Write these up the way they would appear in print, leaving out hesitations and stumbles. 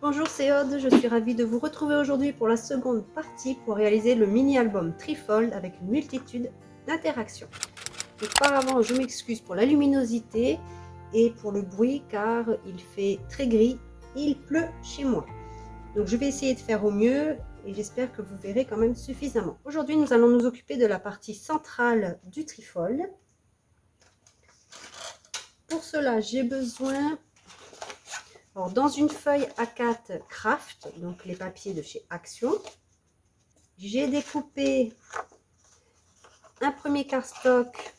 Bonjour, c'est Aude, je suis ravie de vous retrouver aujourd'hui pour la seconde partie pour réaliser le mini-album Trifold avec une multitude d'interactions. Auparavant, je m'excuse pour la luminosité et pour le bruit car il fait très gris et il pleut chez moi. Donc je vais essayer de faire au mieux et j'espère que vous verrez quand même suffisamment. Aujourd'hui, nous allons nous occuper de la partie centrale du Trifold. Pour cela, j'ai besoin... Alors, dans une feuille A4 Craft, donc les papiers de chez Action, j'ai découpé un premier cardstock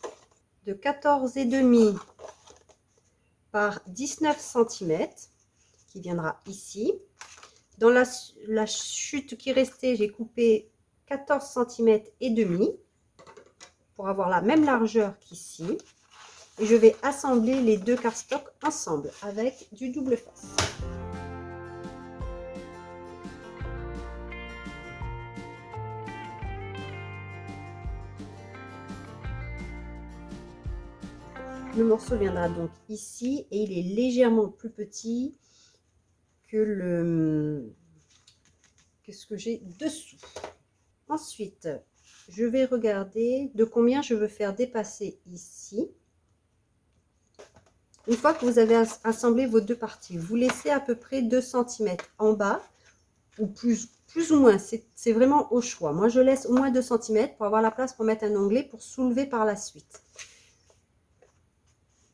de 14,5 par 19 cm qui viendra ici. Dans la chute qui restait, j'ai coupé 14 cm et demi pour avoir la même largeur qu'ici. Et je vais assembler les deux cardstocks ensemble avec du double face. Le morceau viendra donc ici et il est légèrement plus petit que ce que j'ai dessous. Ensuite, je vais regarder de combien je veux faire dépasser ici. Une fois que vous avez assemblé vos deux parties, vous laissez à peu près 2 cm en bas, ou plus ou moins, c'est vraiment au choix. Moi, je laisse au moins 2 cm pour avoir la place pour mettre un onglet pour soulever par la suite.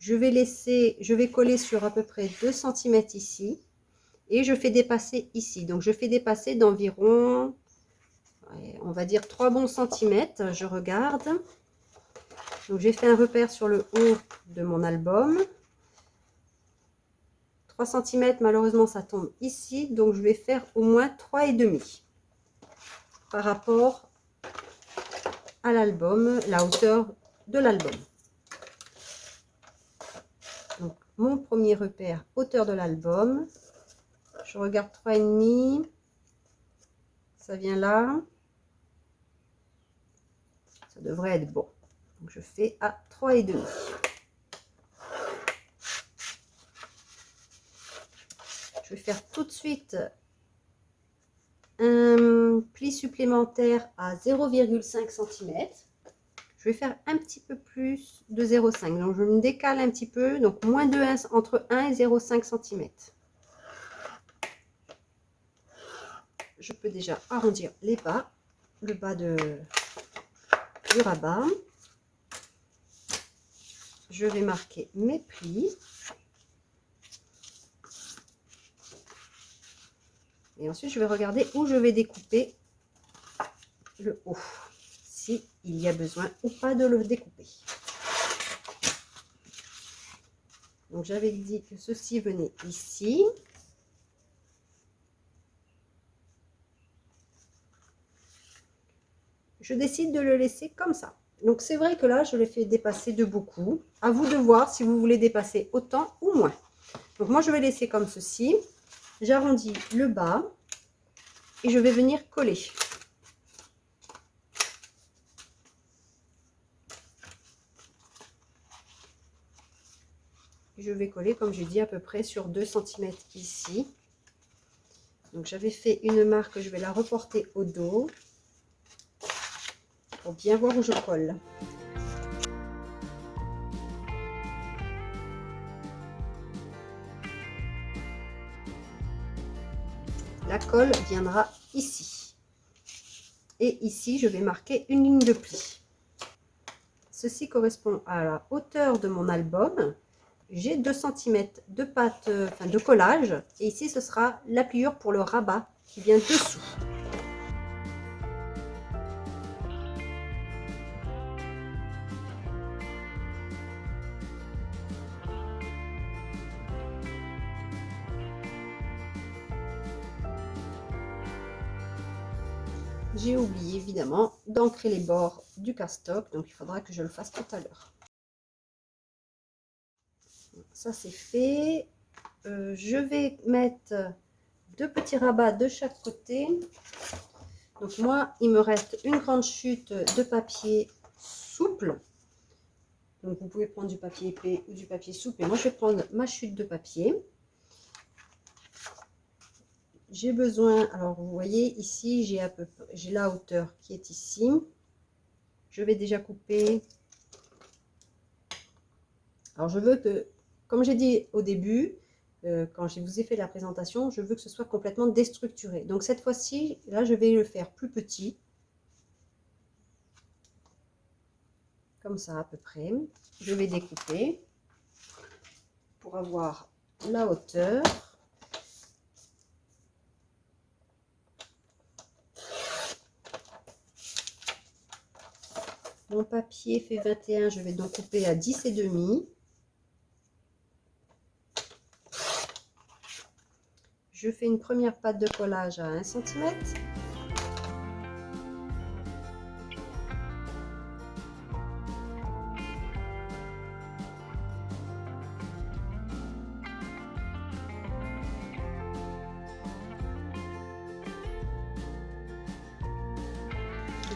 Je vais coller sur à peu près 2 cm ici, et je fais dépasser ici. Donc, je fais dépasser d'environ, on va dire 3 bons centimètres. Je regarde. Donc, j'ai fait un repère sur le haut de mon album. 3 cm, malheureusement, ça tombe ici. Donc, je vais faire au moins 3,5 par rapport à l'album, la hauteur de l'album. Donc, mon premier repère, hauteur de l'album. Je regarde 3,5. Ça vient là. Ça devrait être bon. Donc, je fais à 3,5. Je vais faire tout de suite un pli supplémentaire à 0,5 cm. Je vais faire un petit peu plus de 0,5. Donc, je me décale un petit peu. Donc, moins de 1, entre 1 et 0,5 cm. Je peux déjà arrondir les bas, le bas du rabat. Je vais marquer mes plis. Et ensuite, je vais regarder où je vais découper le haut, s'il y a besoin ou pas de le découper. Donc, j'avais dit que ceci venait ici. Je décide de le laisser comme ça. Donc, c'est vrai que là, je l'ai fait dépasser de beaucoup. À vous de voir si vous voulez dépasser autant ou moins. Donc, moi, je vais laisser comme ceci. J'arrondis le bas et je vais venir coller. Je vais coller, comme j'ai dit, à peu près sur 2 cm ici. Donc, j'avais fait une marque, je vais la reporter au dos pour bien voir où je colle. La colle viendra ici. Et ici, je vais marquer une ligne de pli. Ceci correspond à la hauteur de mon album. J'ai 2 cm de pâte, de collage. Et ici, ce sera la pliure pour le rabat qui vient dessous. J'ai oublié évidemment d'ancrer les bords du cardstock, donc il faudra que je le fasse tout à l'heure. Ça c'est fait. Je vais mettre 2 petits rabats de chaque côté. Donc moi, il me reste une grande chute de papier souple. Donc vous pouvez prendre du papier épais ou du papier souple. Et moi, je vais prendre ma chute de papier. j'ai besoin, alors vous voyez ici, j'ai la hauteur qui est ici. Je vais déjà couper. Alors je veux que, comme j'ai dit au début, quand je vous ai fait la présentation, je veux que ce soit complètement déstructuré. Donc cette fois-ci, là je vais le faire plus petit. Comme ça à peu près. Je vais découper pour avoir la hauteur. Mon papier fait 21, je vais donc couper à 10,5. Je fais une première patte de collage à 1 cm.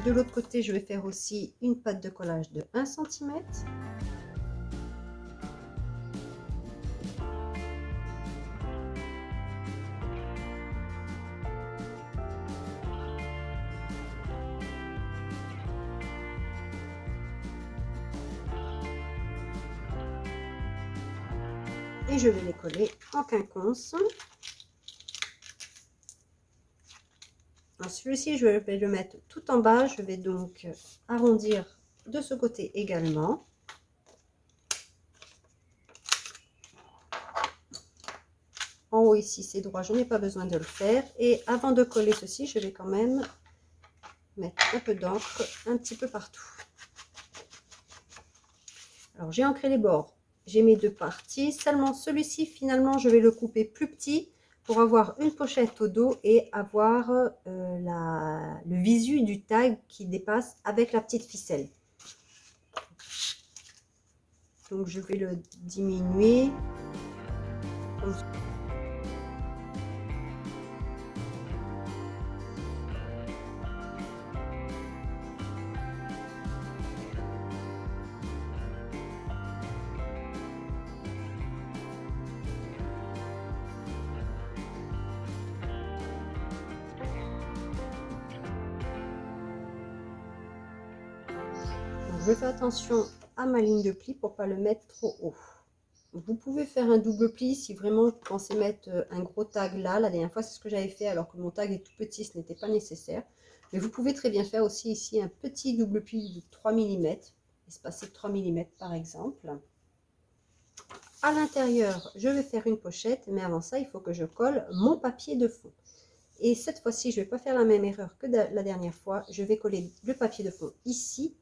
De l'autre côté, je vais faire aussi une patte de collage de 1 cm. Et je vais les coller en quinconce. Celui-ci, je vais le mettre tout en bas. Je vais donc arrondir de ce côté également. En haut ici, c'est droit, je n'ai pas besoin de le faire. Et avant de coller ceci, je vais quand même mettre un peu d'encre un petit peu partout. Alors, j'ai ancré les bords. J'ai mes deux parties. Seulement celui-ci, finalement, je vais le couper plus petit pour avoir une pochette au dos et avoir le visu du tag qui dépasse avec la petite ficelle. Donc, je vais le diminuer. Comme ça. Je fais attention à ma ligne de pli pour pas le mettre trop haut. Vous pouvez faire un double pli si vraiment vous pensez mettre un gros tag là. La dernière fois, c'est ce que j'avais fait alors que mon tag est tout petit, ce n'était pas nécessaire. Mais vous pouvez très bien faire aussi ici un petit double pli de 3 mm, espacé de 3 mm par exemple. À l'intérieur, je vais faire une pochette, mais avant ça, il faut que je colle mon papier de fond. Et cette fois-ci, je ne vais pas faire la même erreur que la dernière fois. Je vais coller le papier de fond ici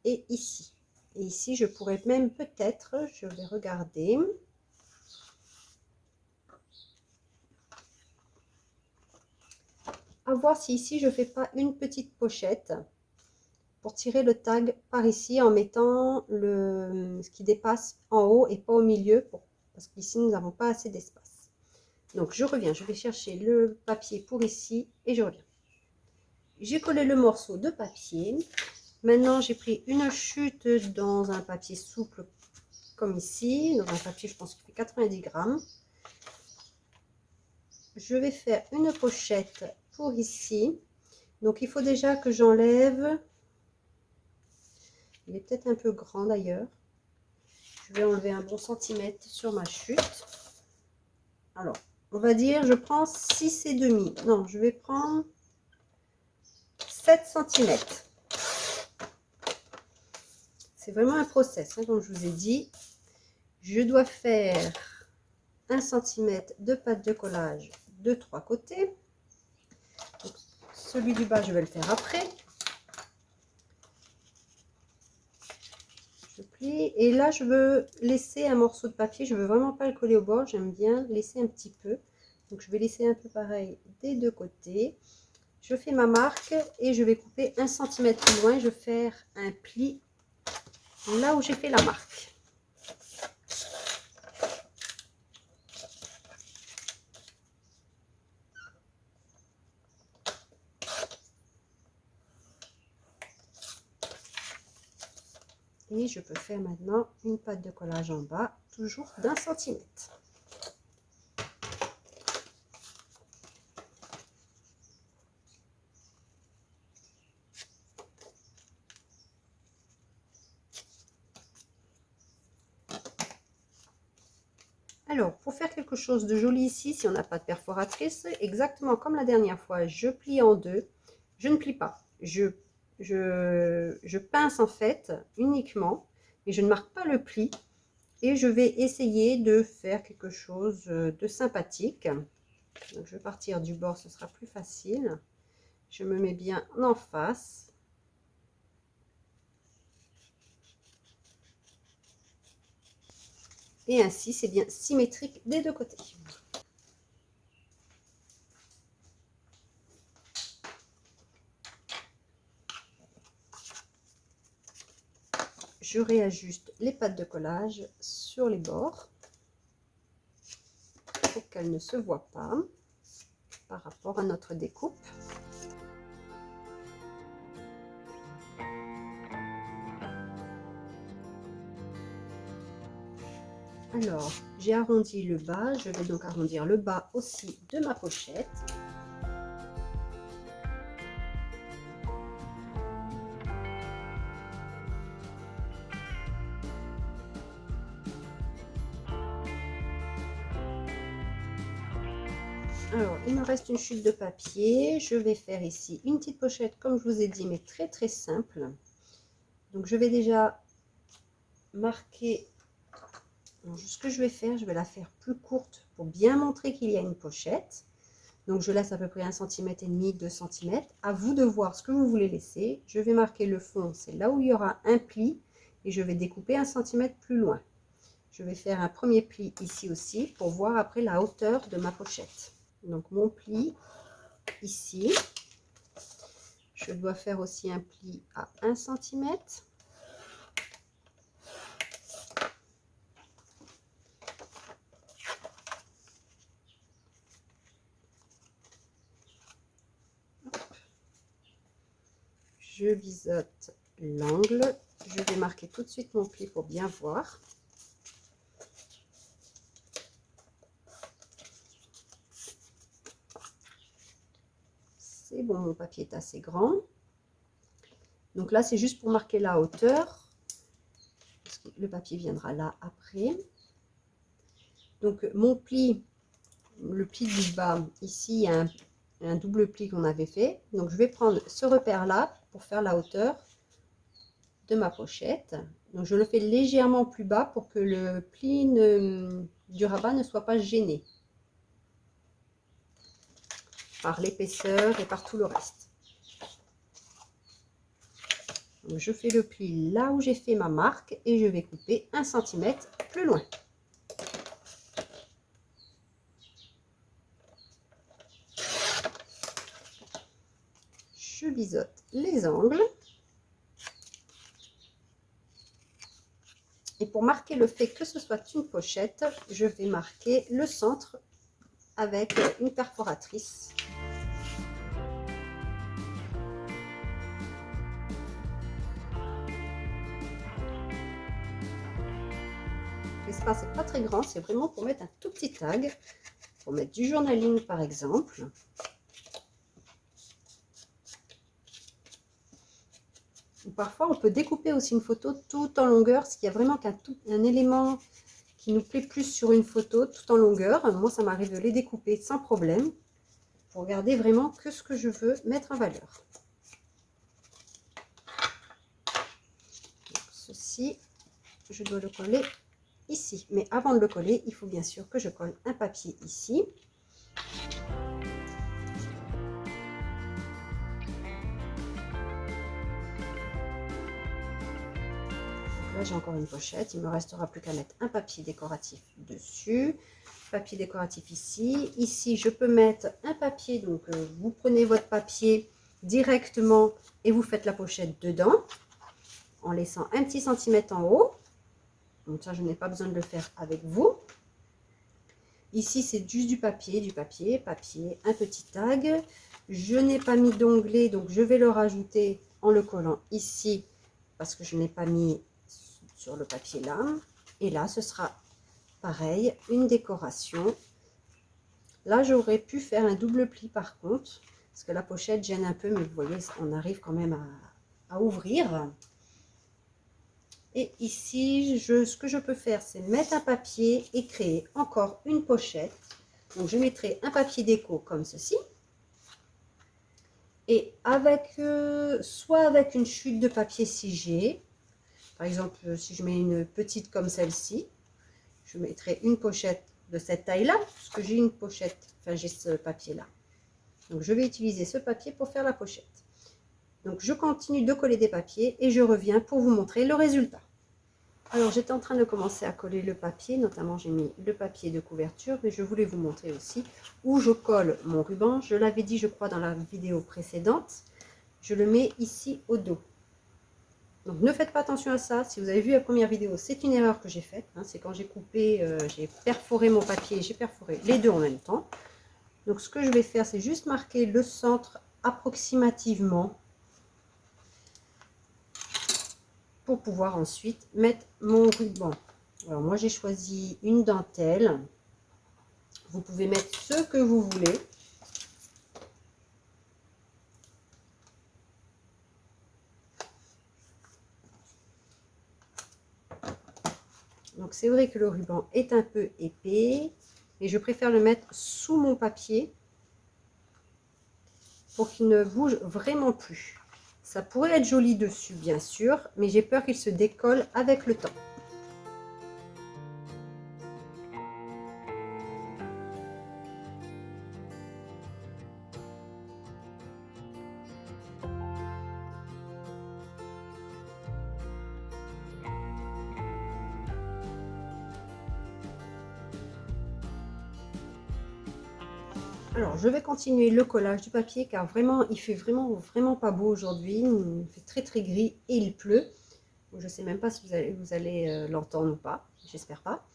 et ici. Et ici, je pourrais même peut-être, je vais regarder. À voir si ici, je ne fais pas une petite pochette pour tirer le tag par ici en mettant ce qui dépasse en haut et pas au milieu, parce qu'ici, nous n'avons pas assez d'espace. Donc, je reviens, je vais chercher le papier pour ici et je reviens. J'ai collé le morceau de papier. Maintenant, j'ai pris une chute dans un papier souple comme ici, dans un papier, je pense qu'il fait 90 grammes. Je vais faire une pochette pour ici. Donc, il faut déjà que j'enlève. Il est peut-être un peu grand d'ailleurs. Je vais enlever un bon centimètre sur ma chute. Alors, on va dire, je prends 6,5. Non, je vais prendre 7 cm. C'est vraiment un process, hein, comme je vous ai dit. Je dois faire 1 cm de pâte de collage de 3 côtés. Donc, celui du bas, je vais le faire après. Je plie et là, je veux laisser un morceau de papier. Je veux vraiment pas le coller au bord. J'aime bien laisser un petit peu. Donc, je vais laisser un peu pareil des deux côtés. Je fais ma marque et je vais couper 1 cm plus loin. Je vais faire un pli là où j'ai fait la marque. Et je peux faire maintenant une pâte de collage en bas, toujours d'1 cm. Alors, pour faire quelque chose de joli ici, si on n'a pas de perforatrice, exactement comme la dernière fois, je plie en deux. Je ne plie pas. Je pince en fait uniquement, mais je ne marque pas le pli. Et je vais essayer de faire quelque chose de sympathique. Donc, je vais partir du bord, ce sera plus facile. Je me mets bien en face. Et ainsi, c'est bien symétrique des deux côtés. Je réajuste les pattes de collage sur les bords pour qu'elles ne se voient pas par rapport à notre découpe. Alors, j'ai arrondi le bas, je vais donc arrondir le bas aussi de ma pochette. Alors, il me reste une chute de papier. Je vais faire ici une petite pochette, comme je vous ai dit, mais très très simple. Donc, je vais déjà marquer. Alors, ce que je vais faire, je vais la faire plus courte pour bien montrer qu'il y a une pochette. Donc, je laisse à peu près 1,5 cm, 2 cm. À vous de voir ce que vous voulez laisser. Je vais marquer le fond, c'est là où il y aura un pli. Et je vais découper 1 cm plus loin. Je vais faire un premier pli ici aussi pour voir après la hauteur de ma pochette. Donc mon pli ici, je dois faire aussi un pli à 1 cm. Je biseaute l'angle. Je vais marquer tout de suite mon pli pour bien voir. C'est bon, mon papier est assez grand. Donc là, c'est juste pour marquer la hauteur. Parce que le papier viendra là après. Donc mon pli, le pli du bas, ici, il y a un double pli qu'on avait fait. Donc je vais prendre ce repère là pour faire la hauteur de ma pochette. Donc je le fais légèrement plus bas pour que le pli du rabat ne soit pas gêné par l'épaisseur et par tout le reste. Donc je fais le pli là où j'ai fait ma marque et je vais couper 1 cm plus loin. Je biseaute les angles. Et pour marquer le fait que ce soit une pochette, je vais marquer le centre avec une perforatrice. L'espace n'est pas très grand, c'est vraiment pour mettre un tout petit tag, pour mettre du journaling par exemple. Ou parfois on peut découper aussi une photo tout en longueur, s'il y a vraiment un élément qui nous plaît plus sur une photo tout en longueur. Moi ça m'arrive de les découper sans problème, pour garder vraiment que ce que je veux mettre en valeur. Donc, ceci, je dois le coller ici. Mais avant de le coller, il faut bien sûr que je colle un papier ici. Là, j'ai encore une pochette. Il me restera plus qu'à mettre un papier décoratif dessus. Papier décoratif ici. Ici, je peux mettre un papier. Donc, vous prenez votre papier directement et vous faites la pochette dedans en laissant un petit centimètre en haut. Donc ça, je n'ai pas besoin de le faire avec vous. Ici, c'est juste du papier, papier, un petit tag. Je n'ai pas mis d'onglet, donc je vais le rajouter en le collant ici parce que je n'ai pas mis sur le papier là. Et là, ce sera pareil, une décoration. Là, j'aurais pu faire un double pli par contre, parce que la pochette gêne un peu, mais vous voyez, on arrive quand même à ouvrir. Et ici, ce que je peux faire, c'est mettre un papier et créer encore une pochette. Donc, je mettrai un papier déco comme ceci. Et avec, soit avec une chute de papier si j'ai, par exemple, si je mets une petite comme celle-ci, je mettrai une pochette de cette taille-là, parce que j'ai une pochette, enfin j'ai ce papier-là. Donc je vais utiliser ce papier pour faire la pochette. Donc je continue de coller des papiers et je reviens pour vous montrer le résultat. Alors j'étais en train de commencer à coller le papier, notamment j'ai mis le papier de couverture, mais je voulais vous montrer aussi où je colle mon ruban. Je l'avais dit je crois dans la vidéo précédente, je le mets ici au dos. Donc ne faites pas attention à ça, si vous avez vu la première vidéo, c'est une erreur que j'ai faite, hein, c'est quand j'ai coupé, j'ai perforé mon papier, j'ai perforé les deux en même temps. Donc ce que je vais faire, c'est juste marquer le centre approximativement pour pouvoir ensuite mettre mon ruban. Alors moi j'ai choisi une dentelle, vous pouvez mettre ce que vous voulez. Donc c'est vrai que le ruban est un peu épais, mais je préfère le mettre sous mon papier pour qu'il ne bouge vraiment plus. Ça pourrait être joli dessus bien sûr, mais j'ai peur qu'il se décolle avec le temps. Alors, je vais continuer le collage du papier car vraiment, il fait vraiment pas beau aujourd'hui. Il fait très gris et il pleut. Je ne sais même pas si vous allez l'entendre ou pas. J'espère pas.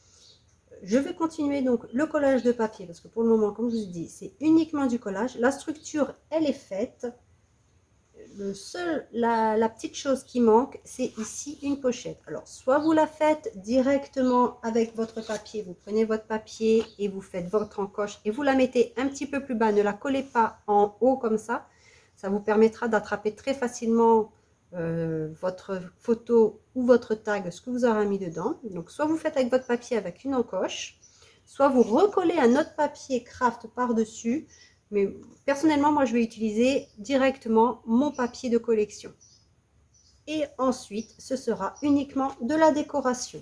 Je vais continuer donc le collage de papier parce que pour le moment, comme je vous ai dit, c'est uniquement du collage. La structure, elle est faite. La petite chose qui manque, c'est ici une pochette. Alors, soit vous la faites directement avec votre papier, vous prenez votre papier et vous faites votre encoche et vous la mettez un petit peu plus bas, ne la collez pas en haut comme ça vous permettra d'attraper très facilement votre photo ou votre tag, ce que vous aurez mis dedans. Donc, soit vous faites avec votre papier avec une encoche, soit vous recollez un autre papier craft par-dessus. Mais personnellement, moi, je vais utiliser directement mon papier de collection. Et ensuite, ce sera uniquement de la décoration.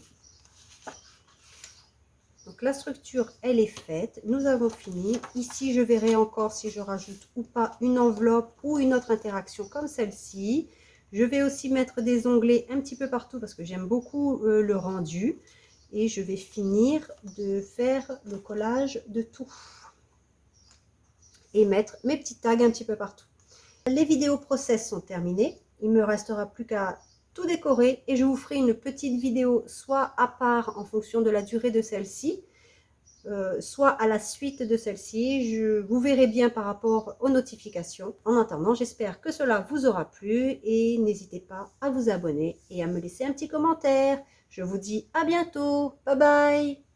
Donc, la structure, elle est faite. Nous avons fini. Ici, je verrai encore si je rajoute ou pas une enveloppe ou une autre interaction comme celle-ci. Je vais aussi mettre des onglets un petit peu partout parce que j'aime beaucoup le rendu. Et je vais finir de faire le collage de tout. Et mettre mes petits tags un petit peu partout. Les vidéos process sont terminées. Il me restera plus qu'à tout décorer et je vous ferai une petite vidéo soit à part en fonction de la durée de celle-ci, soit à la suite de celle-ci. Vous verrez bien par rapport aux notifications. En attendant, j'espère que cela vous aura plu et n'hésitez pas à vous abonner et à me laisser un petit commentaire. Je vous dis à bientôt. Bye bye.